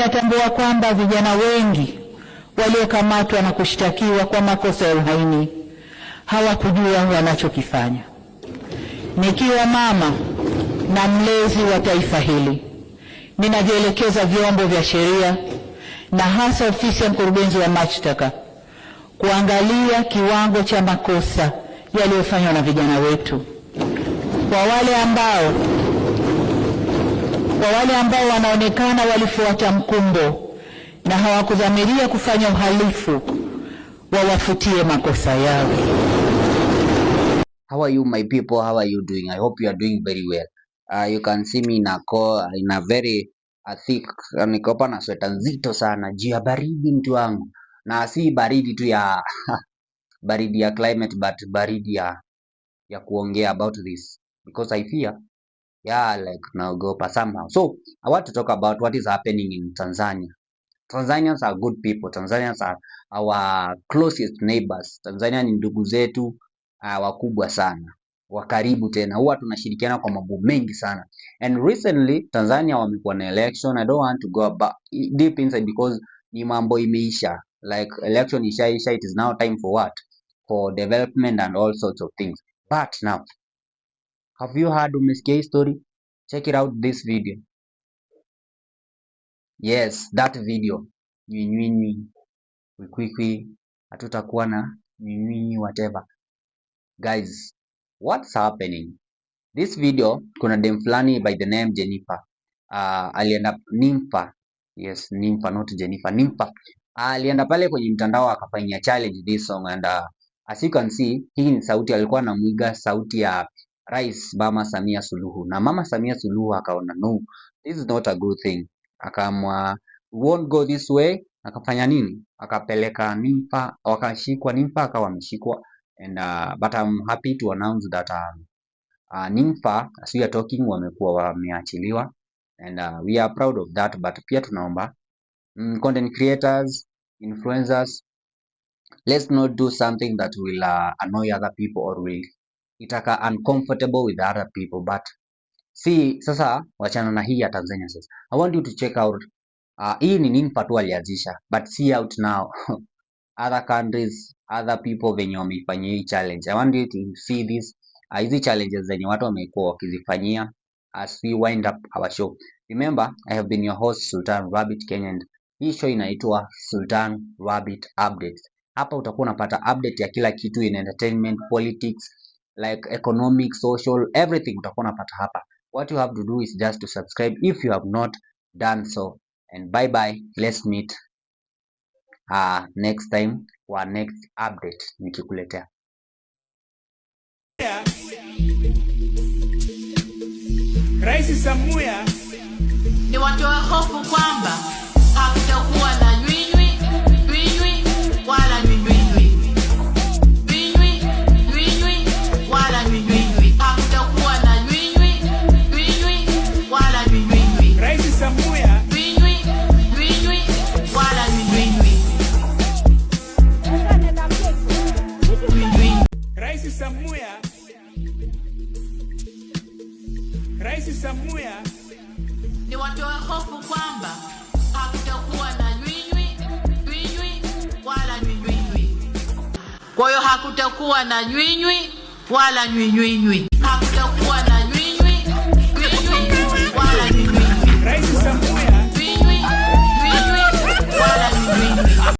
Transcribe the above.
ninatambua kwamba vijana wengi waliokamatwa na kushtakiwa kwa makosa ya uhaini hawakujua wanachokifanya. Nikiwa mama na mlezi wa taifa hili, ninavielekeza vyombo vya sheria na hasa ofisi ya mkurugenzi wa mashtaka kuangalia kiwango cha makosa yaliyofanywa na vijana wetu. Kwa wale ambao wanaonekana walifuata mkumbo na hawakudhamiria kufanya uhalifu, wawafutie makosa yao. How are you, my people? How are you doing? I hope you are doing very well. You can see me in a very thick, niko hapa na sweta nzito sana juu ya baridi mtu wangu, na si baridi tu ya baridi ya climate, but baridi ya kuongea about this because I fear like naogopa somehow. So I want to talk about what is happening in Tanzania. Tanzanians are good people. Tanzanians are our closest neighbors. Tanzania ni ndugu zetu wakubwa sana, wa karibu tena, huwa tunashirikiana kwa mambo mengi sana. And recently Tanzania wamekuwa na election. I don't want to go deep inside because ni mambo imeisha, like election ishaisha. It is now time for what? For development and all sorts of things. But now, have you heard umesikia hii story? Check it out, this video. Yes, that video. Nywinywi kwikwi, hatutakuwa na nywinywi whatever. Guys, what's happening? This video, kuna dem fulani by the name Jennifer. Alienda Nympha. Yes, Nympha, not Jennifer. Nympha. Alienda pale kwenye mtandao akafanyia challenge this song, and as you can see, hii ni sauti, alikuwa anamuiga sauti ya Rais Mama Samia Suluhu. Na Mama Samia Suluhu akaona no, this is not a good thing. Akamwa won't go this way. Akafanya nini? Akapeleka Nympha, wakashikwa Nympha, akawa ameshikwa. And but I'm happy to announce that Nympha, as we are talking, wamekuwa wameachiliwa, and we are proud of that. But pia tunaomba content creators, influencers, let's not do something that will annoy other people or will itaka uncomfortable with other people. But see, sasa wachana na hii ya Tanzania. Sasa I want you to check out hii ni Nympha tu alianzisha, but see out now other countries, other people venye wameifanyia hii challenge. I want you to see this hizi challenges zenye watu wamekuwa wakizifanyia as we wind up our show. Remember, I have been your host Sultan Rabbit Kenya, and hii show inaitwa Sultan Rabbit Updates. Hapa utakuwa unapata update ya kila kitu in entertainment, politics, like economic, social, everything utakuwa unapata hapa. What you have to do is just to subscribe if you have not done so. And bye bye, let's meet next time for next update nikikuletea. Rais Samia ni watoa hofu kwamba hakutakuwa na nywinywi wala nywinywi wala nywinywi, hakutakuwa na nywinywi wala nywinywi. Rais Samia nywinywi wala nywinywi. Rais Samia ni watoa hofu kwamba hakutakuwa na nywinywi wala nywinywi. Kwa hiyo hakutakuwa na nywinywi wala nywinywi.